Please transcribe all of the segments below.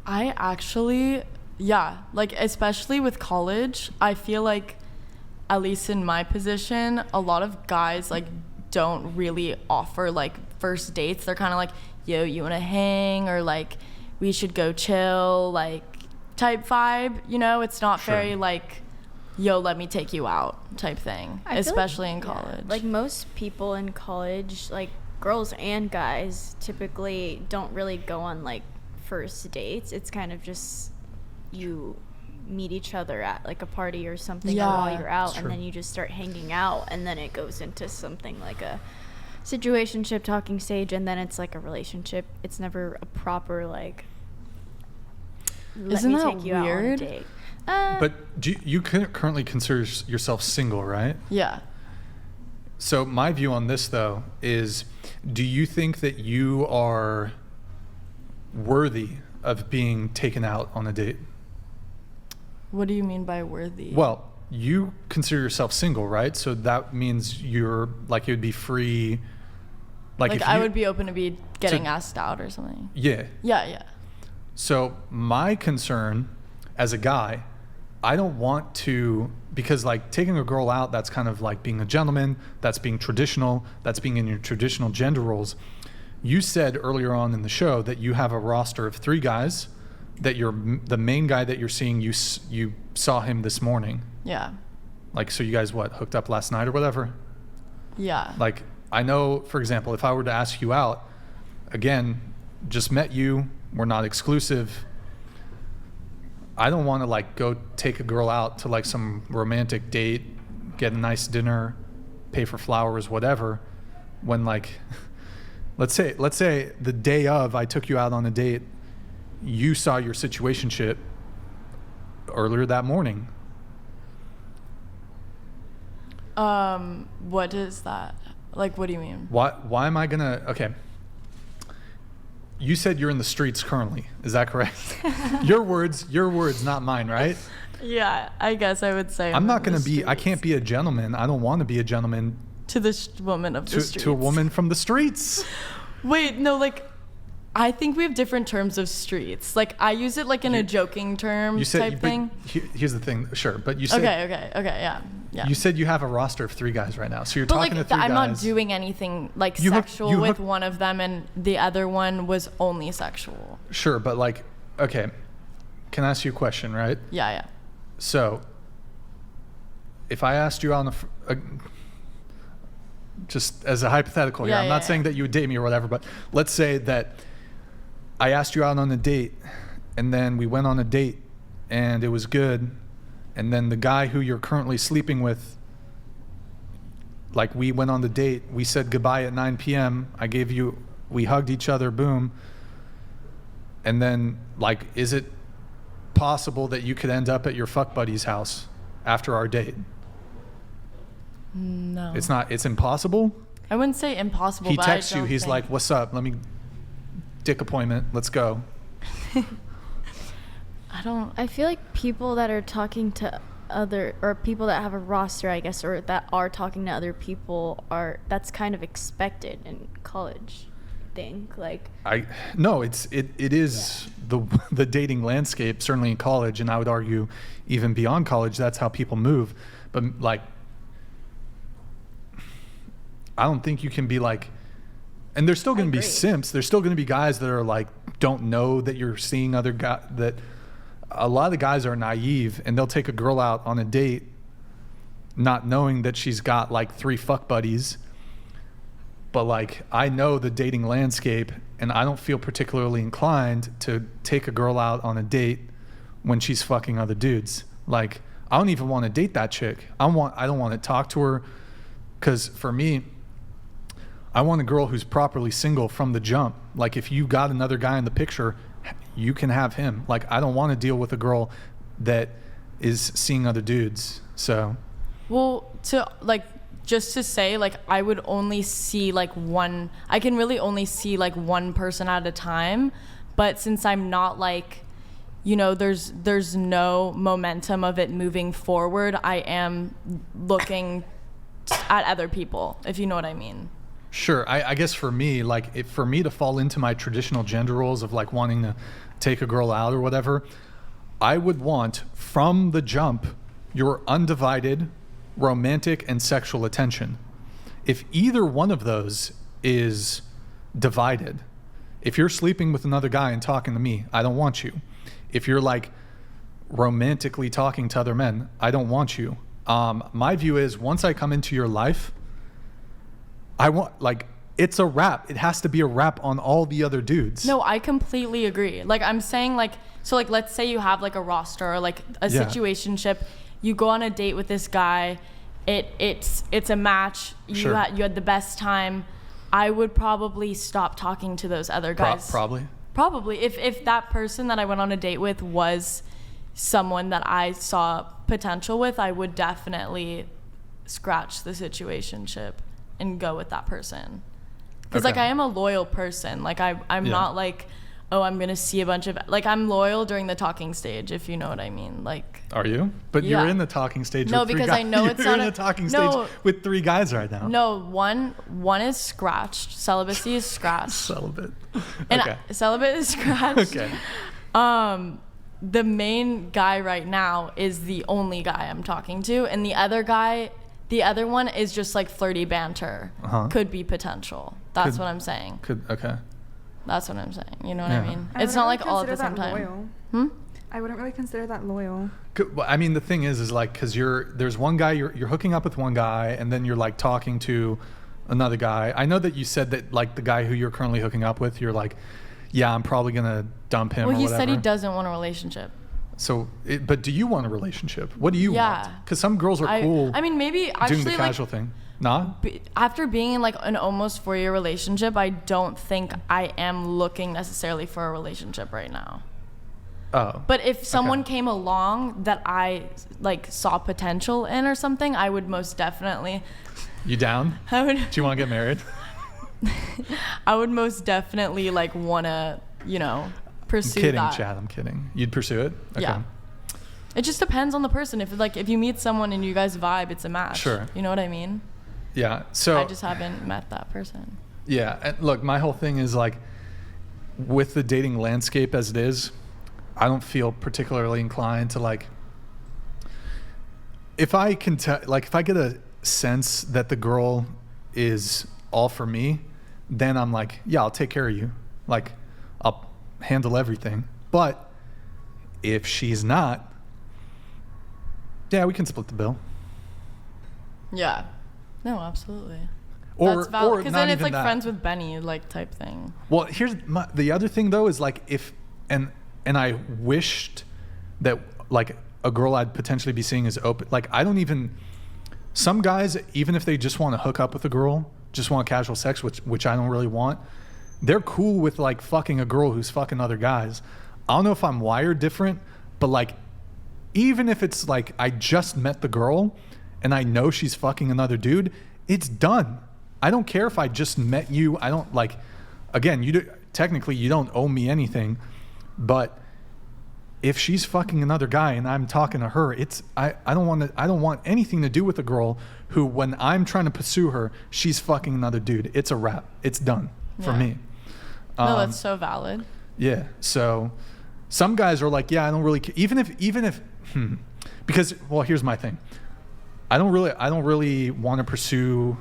I actually, yeah, like especially with college, I feel like, at least in my position, a lot of guys like don't really offer like first dates. They're kind of like, yo, you want to hang, or like we should go chill, like type vibe, you know? It's not Sure. very like, yo, let me take you out type thing, I feel especially like, in college. Like most people in college, like girls and guys typically don't really go on like first dates. It's kind of just you meet each other at like a party or something, or while Yeah, you're out, it's and true. then you just start hanging out, and then it goes into something like a situationship talking stage, and then it's like a relationship. It's never a proper like let Isn't me that take you out on a weird? date. But you currently consider yourself single, right? Yeah. So my view on this, though, is do you think that you are worthy of being taken out on a date? What do you mean by worthy? Well, you consider yourself single, right? So that means you're like, it would be free. Like if I you- would be open to be getting asked out or something. Yeah. Yeah. So my concern as a guy, I don't want to, because like taking a girl out, that's kind of like being a gentleman, that's being traditional, that's being in your traditional gender roles. You said earlier on in the show that you have a roster of 3 guys, that you're the main guy that you're seeing, you saw him this morning. Yeah. Like, so you guys hooked up last night or whatever? Yeah. Like, I know, for example, if I were to ask you out, again, just met you, we're not exclusive. I don't want to like go take a girl out to like some romantic date, get a nice dinner, pay for flowers, whatever, when like, let's say the day of I took you out on a date, you saw your situationship earlier that morning. What is that? Like, what do you mean? Why am I gonna, okay. You said you're in the streets currently. Is that correct? Your words, not mine, right? Yeah, I guess I would say I'm not in gonna the be, I can't streets. be a gentleman. I don't want to be a gentleman To the woman of the streets. to a woman from the streets. Wait, no, like, I think we have different terms of streets. Like, I use it like in a joking term You said, type thing. here's the thing, sure, but you said, Okay, yeah. you said you have a roster of 3 guys right now. So you're But talking like, to 3 I'm guys. not doing anything like You hook- sexual you with hook- one of them, and the other one was only sexual. Sure, but like, okay, can I ask you a question, right? Yeah. So, if I asked you on just as a hypothetical here, Yeah, I'm not saying that you would date me or whatever, but let's say that I asked you out on a date, and then we went on a date, and it was good, and then the guy who you're currently sleeping with, like we went on the date, we said goodbye at 9 p.m., we hugged each other, boom, and then like, is it possible that you could end up at your fuck buddy's house after our date? No. It's impossible? I wouldn't say impossible, He but texts I you, don't he's think- like, what's up? Dick appointment, let's go. I feel like people that are talking to or people that have a roster, I guess, or that are talking to other people that's kind of expected in college. Like, No, it is the dating landscape, certainly in college, and I would argue even beyond college, that's how people move. But like, I don't think you can be like, and there's still going to be agree. simps. There's still going to be guys that are like, don't know that you're seeing other guys. That a lot of the guys are naive, and they'll take a girl out on a date, not knowing that she's got like 3 fuck buddies. But like, I know the dating landscape, and I don't feel particularly inclined to take a girl out on a date when she's fucking other dudes. Like, I don't even want to date that chick. I don't want to talk to her, because for me, I want a girl who's properly single from the jump. Like, if you got another guy in the picture, you can have him. Like, I don't want to deal with a girl that is seeing other dudes. So, Well, just to say, like, I would only see like one. I can really only see like one person at a time. But since I'm not like, you know, there's no momentum of it moving forward, I am looking at other people, if you know what I mean. Sure. I guess for me, like, for me to fall into my traditional gender roles of like wanting to take a girl out or whatever, I would want from the jump your undivided romantic and sexual attention. If either one of those is divided, if you're sleeping with another guy and talking to me, I don't want you. If you're like romantically talking to other men, I don't want you. My view is once I come into your life, I want, like, it's a wrap. It has to be a wrap on all the other dudes. No, I completely agree. Like, I'm saying, like, so, like, let's say you have, like, a roster or, like, a situationship. You go on a date with this guy. It's a match. You had the best time. I would probably stop talking to those other guys. Probably. If that person that I went on a date with was someone that I saw potential with, I would definitely scratch the situationship and go with that person. Because like I am a loyal person. Like I'm not like, oh, I'm gonna see a bunch of, like, I'm loyal during the talking stage, if you know what I mean. Like, are you? But you're in the talking stage. No, with three because guys. I know it's you're not in the talking stage with 3 guys right now. No, one is scratched. Celibacy is scratched. Celibate. And celibate is scratched. Okay. The main guy right now is the only guy I'm talking to, and the other one is just like flirty banter. Could be potential. That's what I'm saying. That's what I'm saying. You know what I mean? It's not like all at the same time. I wouldn't really consider that loyal. I mean, the thing is like, because there's one guy, you're hooking up with one guy, and then you're like talking to another guy. I know that you said that like the guy who you're currently hooking up with, you're like, yeah, I'm probably gonna dump him. Well, he said he doesn't want a relationship. So, but do you want a relationship? What do you want? Because some girls are cool. I mean, maybe actually doing the casual thing. Nah? After being in like an almost 4-year relationship, I don't think I am looking necessarily for a relationship right now. Oh. But if someone came along that I like saw potential in or something, I would most definitely. You down? I would. Do you want to get married? I would most definitely like want to, pursue I'm kidding, that. Chad. I'm kidding. You'd pursue it? Okay. Yeah. It just depends on the person. If you meet someone and you guys vibe, it's a match. Sure. You know what I mean? Yeah. So I just haven't met that person. Yeah. And look, my whole thing is like, with the dating landscape as it is, I don't feel particularly inclined to like, if I can if I get a sense that the girl is all for me, then I'm like, yeah, I'll take care of you. Like, I'll handle everything. But if she's not, yeah, we can split the bill. Yeah. No, absolutely. Or that's valid. Because then it's like that. friends with Benny, like type thing. Well, here's the other thing though is like and I wished that like a girl I'd potentially be seeing is open. Like some guys, even if they just want to hook up with a girl, just want casual sex, which I don't really want, they're cool with like fucking a girl who's fucking other guys. I don't know if I'm wired different, but like, even if it's like I just met the girl and I know she's fucking another dude, it's done. I don't care if I just met you. I don't like, again, technically you don't owe me anything, but if she's fucking another guy and I'm talking to her, I don't want anything to do with a girl who, when I'm trying to pursue her, she's fucking another dude. It's a wrap. It's done for me. No, that's so valid. Yeah. So some guys are like, yeah, I don't really care. Even if because, well, here's my thing. I don't really want to pursue.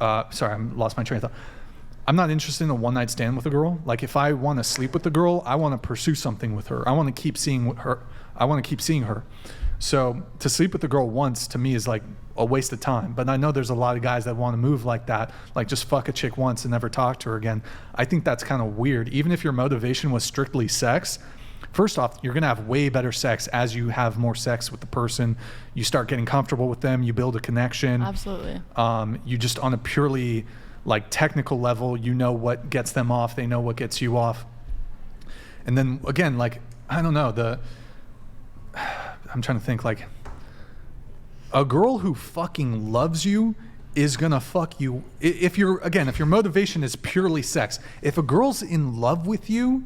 Sorry, I lost my train of thought. I'm not interested in a one-night stand with a girl. Like, if I want to sleep with the girl, I want to pursue something with her. I want to keep seeing her. So to sleep with the girl once, to me, is like a waste of time. But I know there's a lot of guys that want to move like that, like just fuck a chick once and never talk to her again. I think that's kind of weird. Even if your motivation was strictly sex, first off, you're going to have way better sex as you have more sex with the person. You start getting comfortable with them. You build a connection. Absolutely. You just, on a purely like technical level, you know what gets them off. They know what gets you off. And then again, like, I don't know, I'm trying to think, like, a girl who fucking loves you is gonna fuck you. If your motivation is purely sex, if a girl's in love with you,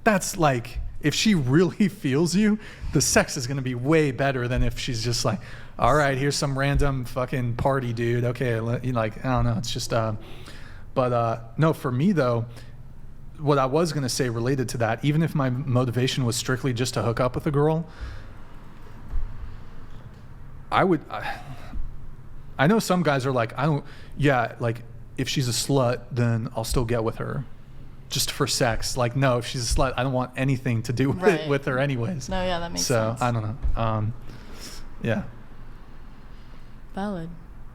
that's like, if she really feels you, the sex is going to be way better than if she's just like, all right, here's some random fucking party dude. Okay, like, I don't know. It's just, no, for me though, what I was going to say related to that, even if my motivation was strictly just to hook up with a girl, I know some guys are like, like if she's a slut, then I'll still get with her just for sex. Like, no, if she's a slut, I don't want anything to do with her anyways. No, yeah, that makes sense. So I don't know. Yeah. Valid.